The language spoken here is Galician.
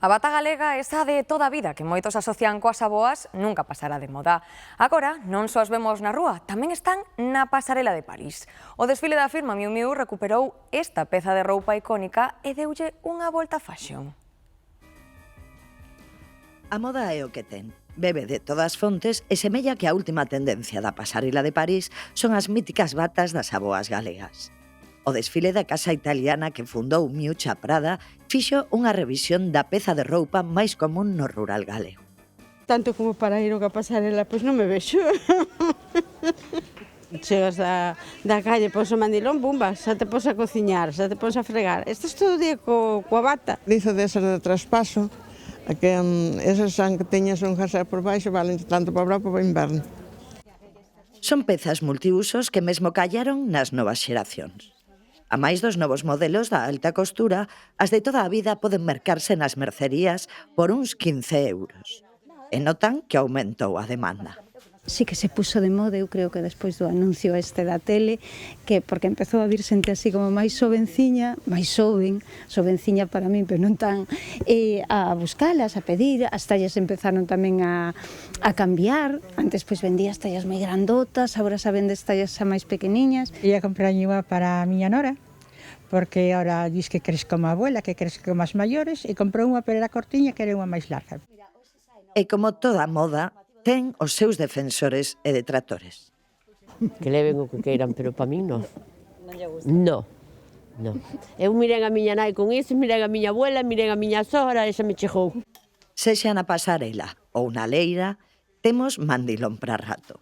A bata galega, esa de toda a vida que moitos asocian coas aboas, nunca pasará de moda. Agora, non só as vemos na rúa, tamén están na pasarela de París. O desfile da firma Miu Miu recuperou esta peza de roupa icónica e deulle unha volta fashion. A moda é o que ten. Bebe de todas fontes e semella que a última tendencia da pasarela de París son as míticas batas das aboas galegas. O desfile da casa italiana que fundou Miuccia Prada fixo unha revisión da peza de roupa máis común no rural galego. Tanto como para ir a pasarela, pois non me vexo. Chegas da calle, pos o mandilón, bumba, xa te pos a cociñar, xa te pos a fregar. Estás todo o día coa bata. Dizo desas de traspaso, que esas que teñas un jasé por baixo valen tanto para verán como para inverno. Son pezas multiusos que mesmo callaron nas novas xeracións. A máis dos novos modelos da alta costura, as de toda a vida poden mercarse nas mercerías por uns 15 euros. E notan que aumentou a demanda. Sí que se puso de moda, eu creo que despois do anuncio este da tele, que porque empezou a vir xente así como máis xovenciña, máis xovenciña para min, pero non tan, a buscalas, a pedir, as tallas empezaron tamén a cambiar, antes pois vendía as tallas moi grandotas, agora xa vendes tallas xa máis pequeniñas. Ia comprar unha para a miña nora, porque ahora dis que cres como a abuela, que cres como as maiores, e comprou unha pero era cortiña que era unha máis larga. E como toda moda, ten os seus defensores e detractores. Que leven o que queiran, pero para min non. Non lle gusta? Non. Eu mirei a miña nai con iso, mirei a miña abuela, mirei a miña sogra, esa me chegou. Sexa na pasarela ou na leira, temos mandilón para rato.